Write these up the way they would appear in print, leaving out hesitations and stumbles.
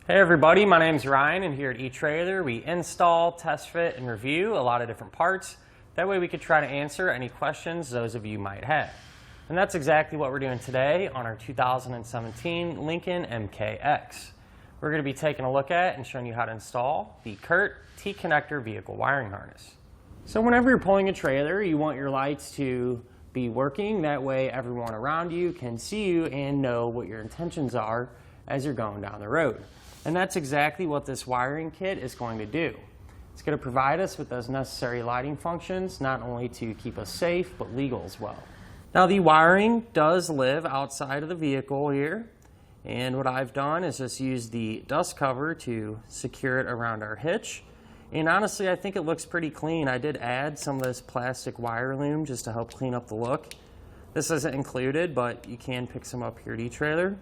Hey everybody, my name's Ryan, and here at eTrailer we install, test fit, and review a lot of different parts. That way we could try to answer any questions those of you might have. And that's exactly what we're doing today on our 2017 Lincoln MKX. We're going to be taking a look at and showing you how to install the Curt T connector vehicle wiring harness. So whenever you're pulling a trailer, you want your lights to be working. That way everyone around you can see you and know what your intentions are as you're going down the road. And that's exactly what this wiring kit is going to do. It's going to provide us with those necessary lighting functions, not only to keep us safe, but legal as well. Now the wiring does live outside of the vehicle here, and what I've done is just use the dust cover to secure it around our hitch. And honestly, I think it looks pretty clean. I did add some of this plastic wire loom just to help clean up the look. This isn't included, but you can pick some up here at eTrailer.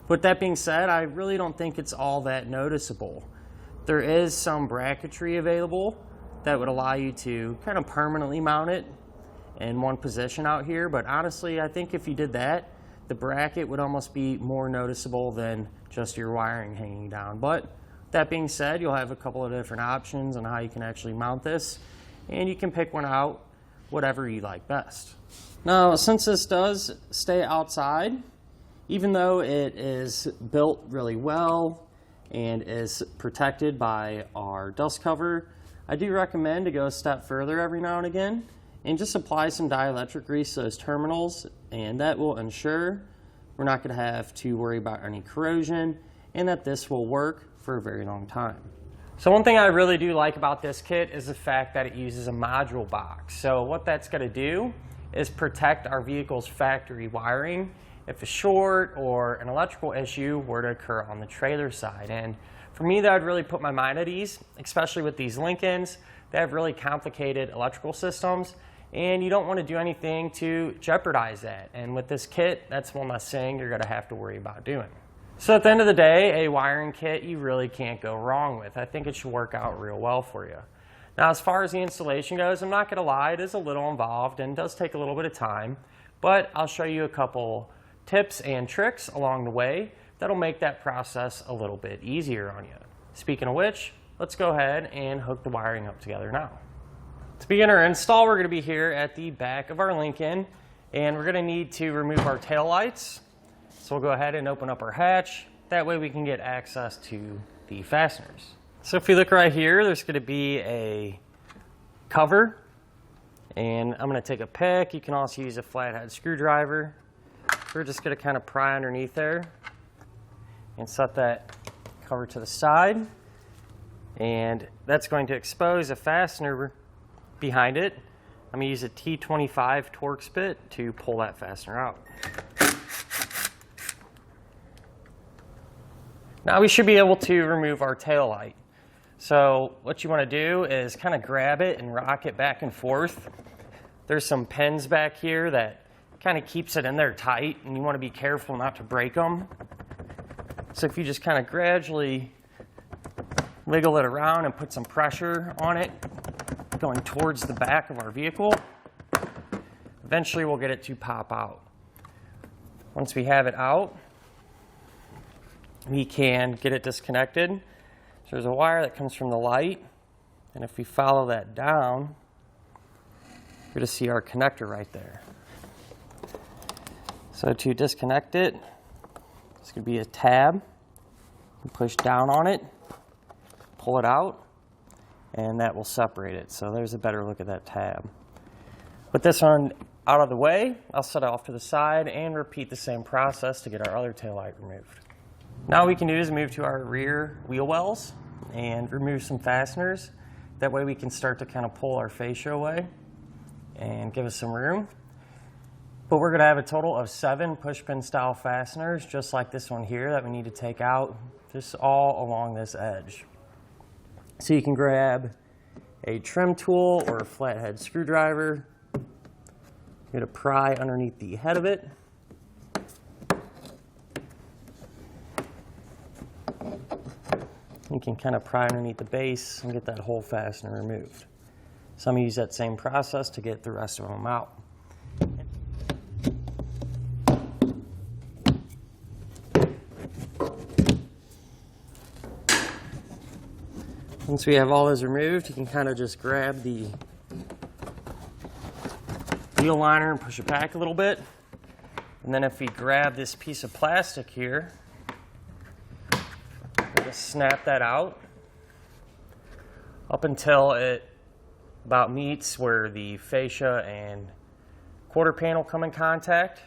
With that being said, I really don't think it's all that noticeable. There is some bracketry available that would allow you to kind of permanently mount it in one position out here, but honestly, I think if you did that, the bracket would almost be more noticeable than just your wiring hanging down. But that being said, you'll have a couple of different options on how you can actually mount this, and you can pick one out, whatever you like best. Now, since this does stay outside, even though it is built really well and is protected by our dust cover, I do recommend to go a step further every now and again and just apply some dielectric grease to those terminals, and that will ensure we're not going to have to worry about any corrosion and that this will work for a very long time. So one thing I really do like about this kit is the fact that it uses a module box. So what that's going to do is protect our vehicle's factory wiring if a short or an electrical issue were to occur on the trailer side. And for me, that would really put my mind at ease, especially with these Lincolns. They have really complicated electrical systems, and you don't want to do anything to jeopardize that. And with this kit, that's one less thing you're going to have to worry about doing. So at the end of the day, a wiring kit you really can't go wrong with. I think it should work out real well for you. Now, as far as the installation goes, I'm not going to lie, it is a little involved and does take a little bit of time, but I'll show you a couple tips and tricks along the way that'll make that process a little bit easier on you. Speaking of which, let's go ahead and hook the wiring up together now. To begin our install, we're going to be here at the back of our Lincoln, and we're going to need to remove our tail lights. So we'll go ahead and open up our hatch. That way we can get access to the fasteners. So if you look right here, there's going to be a cover, and I'm going to take a pick. You can also use a flathead screwdriver. We're just going to kind of pry underneath there and set that cover to the side. And that's going to expose a fastener behind it. I'm going to use a T25 Torx bit to pull that fastener out. Now we should be able to remove our tail light. So what you want to do is kind of grab it and rock it back and forth. There's some pins back here that kind of keeps it in there tight, and you want to be careful not to break them. So if you just kind of gradually wiggle it around and put some pressure on it going towards the back of our vehicle, eventually we'll get it to pop out. Once we have it out, we can get it disconnected. So there's a wire that comes from the light, and if we follow that down, you're going to see our connector right there. So to disconnect it, it's going to be a tab. You push down on it, pull it out, and that will separate it. So there's a better look at that tab. With this one out of the way, I'll set it off to the side and repeat the same process to get our other taillight removed. Now what we can do is move to our rear wheel wells and remove some fasteners. That way we can start to kind of pull our fascia away and give us some room. But we're going to have a total of 7 pushpin style fasteners, just like this one here, that we need to take out, just all along this edge. So you can grab a trim tool or a flathead screwdriver. You're going to pry underneath the head of it. You can kind of pry underneath the base and get that whole fastener removed. So I'm going to use that same process to get the rest of them out. Once we have all those removed, you can kind of just grab the wheel liner and push it back a little bit. And then if we grab this piece of plastic here, we'll just snap that out up until it about meets where the fascia and quarter panel come in contact.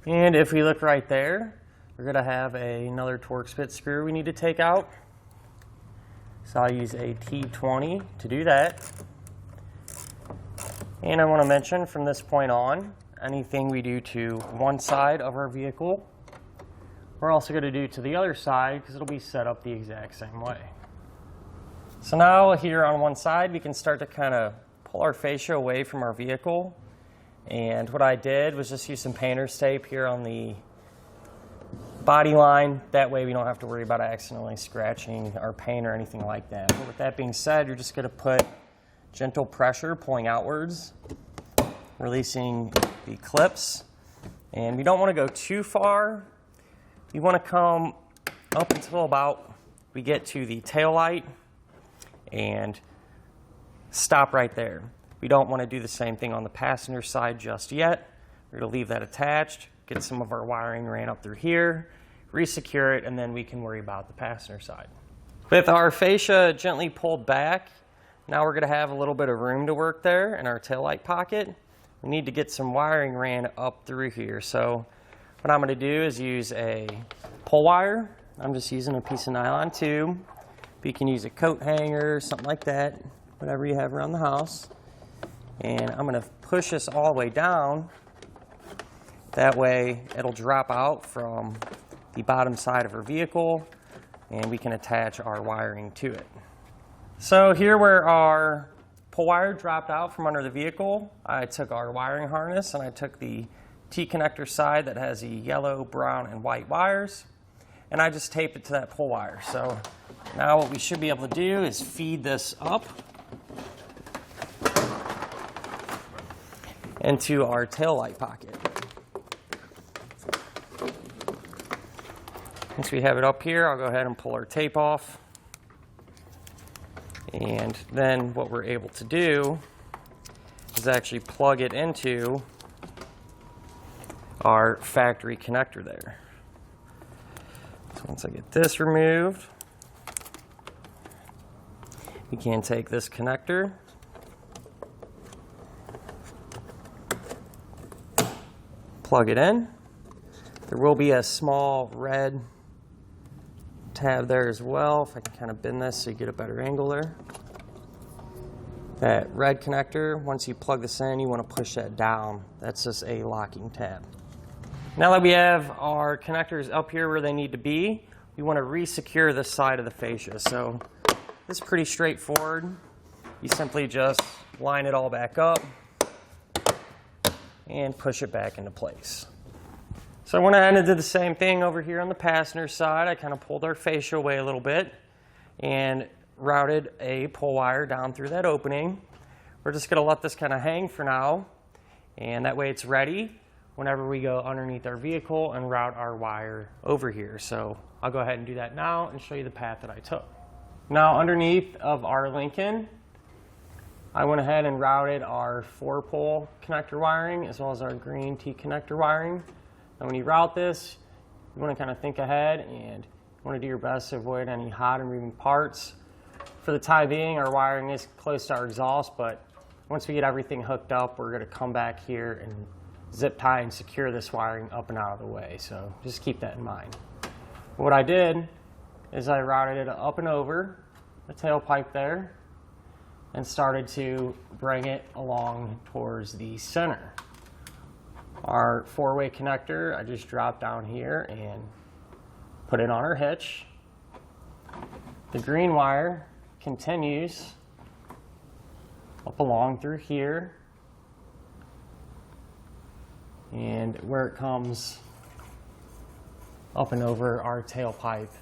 And if we look right there, we're going to have another Torx bit screw we need to take out. So I'll use a T20 to do that. And I want to mention from this point on, anything we do to one side of our vehicle, we're also going to do to the other side because it'll be set up the exact same way. So now here on one side, we can start to kind of pull our fascia away from our vehicle. And what I did was just use some painter's tape here on the body line. That way we don't have to worry about accidentally scratching our paint or anything like that. But with that being said, you're just going to put gentle pressure pulling outwards, releasing the clips. And we don't want to go too far. We want to come up until about we get to the tail light and stop right there. We don't want to do the same thing on the passenger side just yet. We're going to leave that attached, get some of our wiring ran up through here, re-secure it, and then we can worry about the passenger side. With our fascia gently pulled back, now we're going to have a little bit of room to work there in our taillight pocket. We need to get some wiring ran up through here. So what I'm going to do is use a pull wire. I'm just using a piece of nylon tube. You can use a coat hanger, something like that, whatever you have around the house. And I'm going to push this all the way down. That way it'll drop out from the bottom side of our vehicle and we can attach our wiring to it. So here where our pull wire dropped out from under the vehicle, I took our wiring harness and I took the T-connector side that has the yellow, brown, and white wires, and I just taped it to that pull wire. So now what we should be able to do is feed this up into our taillight pocket. Once we have it up here, I'll go ahead and pull our tape off. And then what we're able to do is actually plug it into our factory connector there. So once I get this removed, we can take this connector, plug it in. There will be a small red tab there as well. If I can kind of bend this so you get a better angle there. That red connector, once you plug this in, you want to push that down. That's just a locking tab. Now that we have our connectors up here where they need to be, we want to re-secure this side of the fascia. So this is pretty straightforward. You simply just line it all back up and push it back into place. So I went ahead and did the same thing over here on the passenger side. I kind of pulled our fascia away a little bit and routed a pull wire down through that opening. We're just going to let this kind of hang for now, and that way it's ready whenever we go underneath our vehicle and route our wire over here. So I'll go ahead and do that now and show you the path that I took. Now underneath of our Lincoln, I went ahead and routed our 4-pole connector wiring as well as our green T-connector wiring. And when you route this, you want to kind of think ahead and you want to do your best to avoid any hot and moving parts. For the time being, our wiring is close to our exhaust, but once we get everything hooked up, we're going to come back here and zip tie and secure this wiring up and out of the way. So just keep that in mind. What I did is I routed it up and over the tailpipe there and started to bring it along towards the center. Our 4-way connector, I just dropped down here and put it on our hitch. The green wire continues up along through here, and where it comes up and over our tailpipe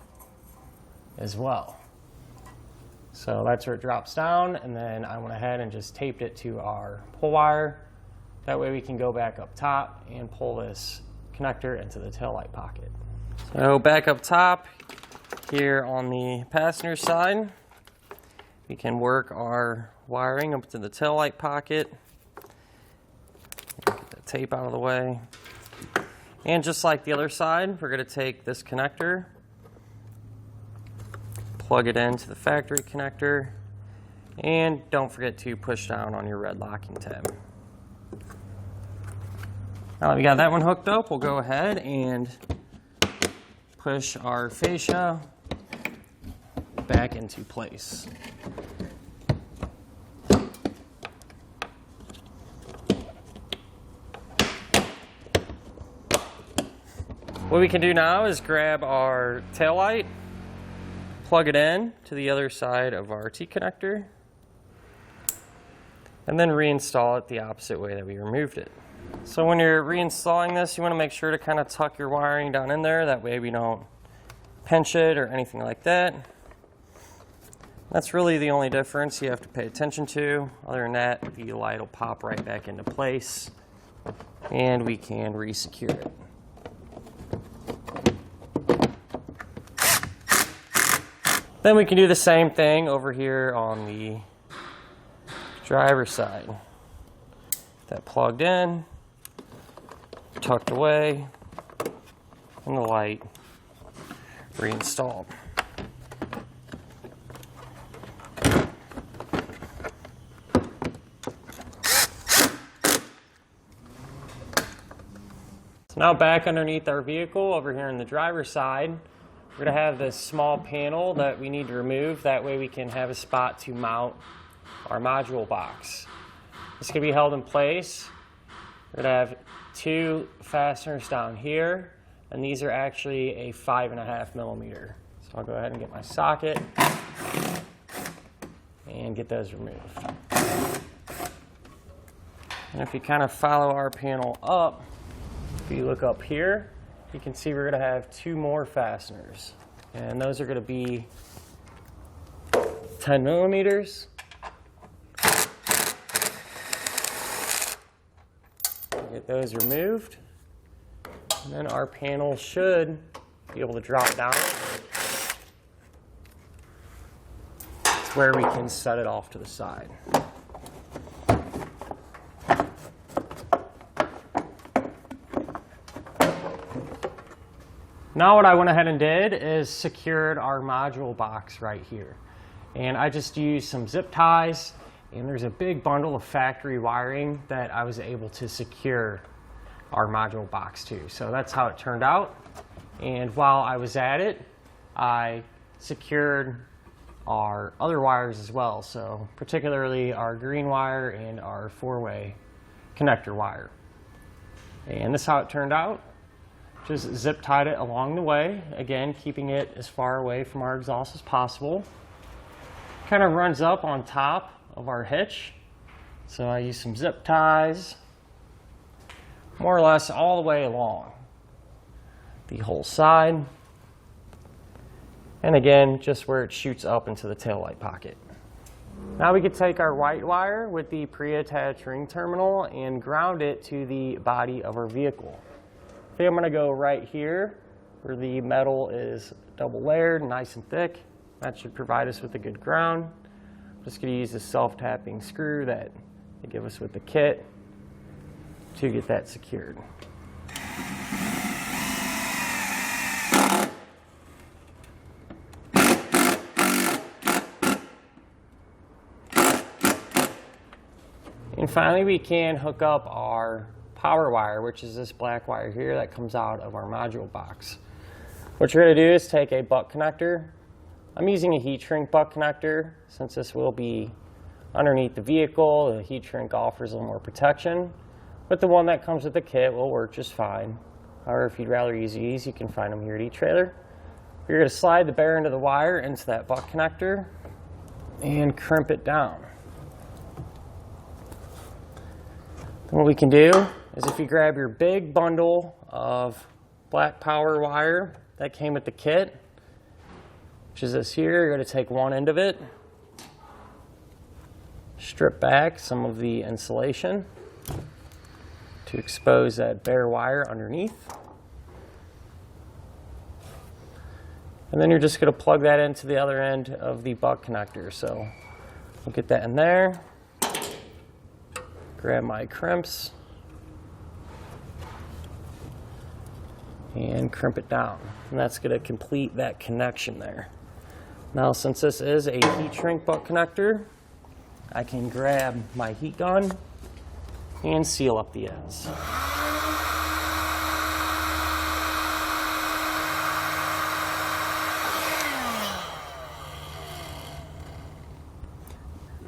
as well. So that's where it drops down, and then I went ahead and just taped it to our pull wire. That way we can go back up top and pull this connector into the taillight pocket. So back up top here on the passenger side, we can work our wiring up to the taillight pocket. Get the tape out of the way. And just like the other side, we're going to take this connector, plug it into the factory connector, and don't forget to push down on your red locking tab. Now that we got that one hooked up, we'll go ahead and push our fascia back into place. What we can do now is grab our taillight, plug it in to the other side of our T-connector, and then reinstall it the opposite way that we removed it. So when you're reinstalling this, you want to make sure to kind of tuck your wiring down in there. That way we don't pinch it or anything like that. That's really the only difference you have to pay attention to. Other than that, the light will pop right back into place, and we can re-secure it. Then we can do the same thing over here on the driver's side. That plugged in, tucked away, and the light reinstalled. So now back underneath our vehicle over here on the driver's side, we're going to have this small panel that we need to remove. That way we can have a spot to mount our module box. This can be held in place. We're going to have two fasteners down here, and these are actually a 5.5 millimeter. So I'll go ahead and get my socket and get those removed. And if you kind of follow our panel up, if you look up here, you can see we're going to have two more fasteners, and those are going to be 10 millimeters. Get those removed, and then our panel should be able to drop down to where we can set it off to the side. Now what I went ahead and did is secured our module box right here. And I just used some zip ties, and there's a big bundle of factory wiring that I was able to secure our module box to. So that's how it turned out. And while I was at it, I secured our other wires as well. So particularly our green wire and our 4-way connector wire. And this is how it turned out. Just zip tied it along the way, again keeping it as far away from our exhaust as possible. Kind of runs up on top of our hitch, so I use some zip ties more or less all the way along the whole side, and again just where it shoots up into the taillight pocket. Now we could take our white wire with the pre-attached ring terminal and ground it to the body of our vehicle. I think I'm going to go right here where the metal is double layered, nice and thick. That should provide us with a good ground. I'm just going to use the self-tapping screw that they give us with the kit to get that secured. And finally, we can hook up our power wire, which is this black wire here that comes out of our module box. What you're going to do is take a butt connector. I'm using a heat shrink butt connector since this will be underneath the vehicle. The heat shrink offers a little more protection, but the one that comes with the kit will work just fine. However, if you'd rather use these, you can find them here at eTrailer. You're going to slide the bare end of the wire into that butt connector and crimp it down. Then what we can do is if you grab your big bundle of black power wire that came with the kit, which is this here, you're going to take one end of it, strip back some of the insulation to expose that bare wire underneath. And then you're just going to plug that into the other end of the butt connector. So We'll get that in there. Grab my crimps and crimp it down. And that's going to complete that connection there. Now, since this is a heat shrink butt connector, I can grab my heat gun and seal up the ends.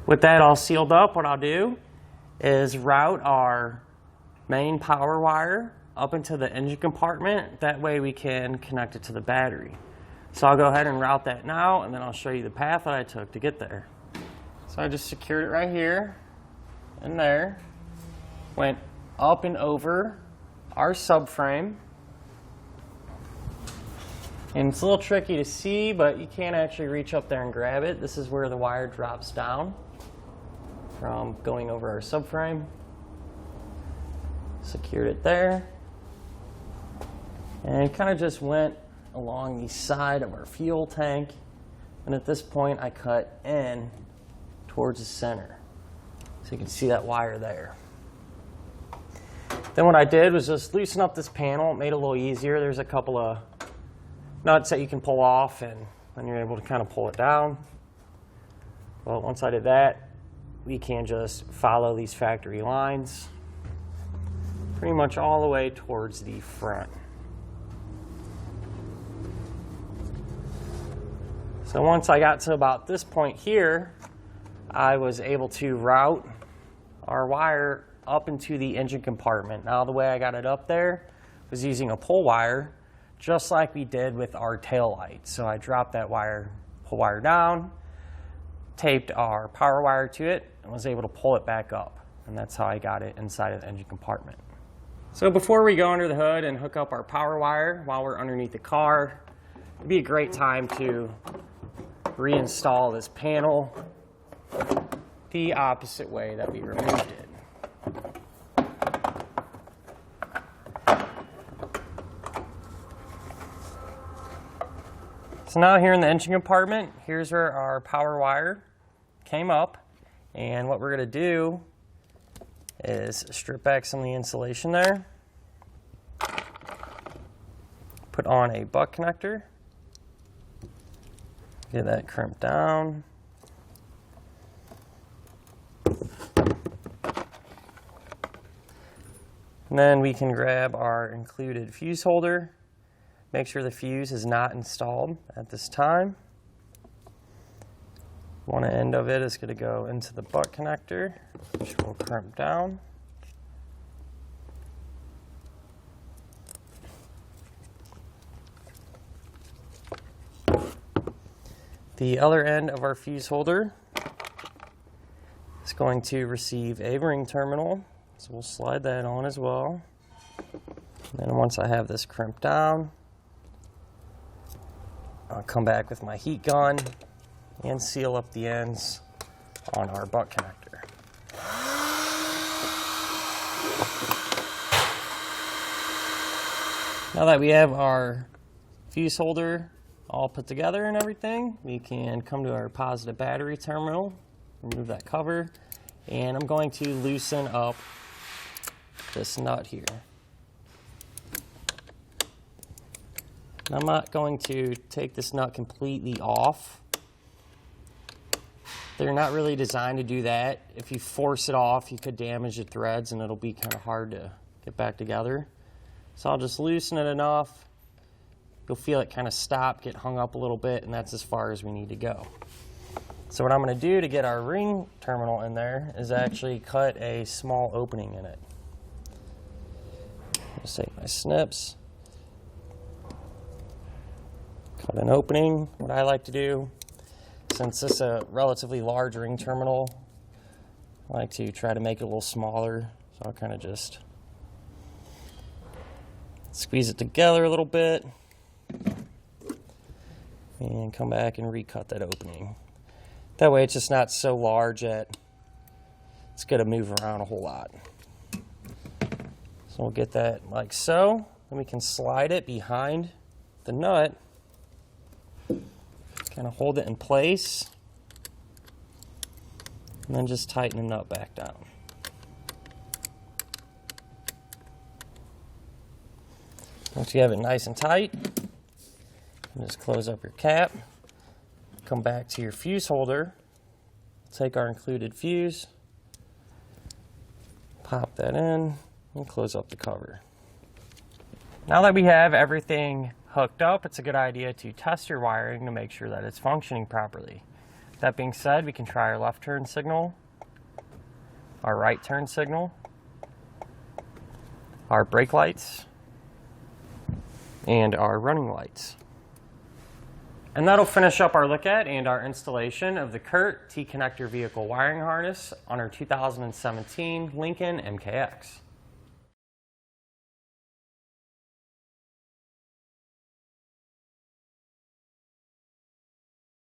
With that all sealed up, what I'll do is route our main power wire up into the engine compartment. That way we can connect it to the battery. So I'll go ahead and route that now, and then I'll show you the path that I took to get there. So I just secured it right here and there. Went up and over our subframe. And it's a little tricky to see, but you can't actually reach up there and grab it. This is where the wire drops down from going over our subframe. Secured it there. And it kind of just went along the side of our fuel tank. And at this point, I cut in towards the center. So you can see that wire there. Then what I did was just loosen up this panel. It made it a little easier. There's a couple of nuts that you can pull off, and then you're able to kind of pull it down. Well, once I did that, we can just follow these factory lines pretty much all the way towards the front. So once I got to about this point here, I was able to route our wire up into the engine compartment. Now, the way I got it up there was using a pull wire, just like we did with our tail light. So I dropped that wire, pull wire down, taped our power wire to it, and was able to pull it back up. And that's how I got it inside of the engine compartment. So before we go under the hood and hook up our power wire while we're underneath the car, it'd be a great time to reinstall this panel the opposite way that we removed it. So now here in the engine compartment, here's where our power wire came up. And what we're going to do is strip back some of the insulation there. Put on a butt connector. Get that crimped down. And then we can grab our included fuse holder. Make sure the fuse is not installed at this time. One end of it is going to go into the butt connector, which will crimp down. The other end of our fuse holder is going to receive a ring terminal, so we'll slide that on as well. And then once I have this crimped down, I'll come back with my heat gun and seal up the ends on our butt connector. Now that we have our fuse holder all put together and everything, we can come to our positive battery terminal, remove that cover, and I'm going to loosen up this nut here. I'm not going to take this nut completely off. They're not really designed to do that. If you force it off, you could damage the threads and it'll be kind of hard to get back together. So I'll just loosen it enough. You'll feel it kind of stop, get hung up a little bit, and that's as far as we need to go. So what I'm going to do to get our ring terminal in there is actually cut a small opening in it. Just take my snips. Cut an opening. What I like to do, since this is a relatively large ring terminal, I like to try to make it a little smaller. So I'll kind of just squeeze it together a little bit and come back and recut that opening. That way it's just not so large that it's going to move around a whole lot. So we'll get that like so. Then we can slide it behind the nut. Kind of hold it in place. And then just tighten the nut back down. Once you have it nice and tight, just close up your cap, come back to your fuse holder, take our included fuse, pop that in, and close up the cover. Now that we have everything hooked up, it's a good idea to test your wiring to make sure that it's functioning properly. That being said, we can try our left turn signal, our right turn signal, our brake lights, and our running lights. And that'll finish up our look at and our installation of the Curt T connector vehicle wiring harness on our 2017 Lincoln MKX.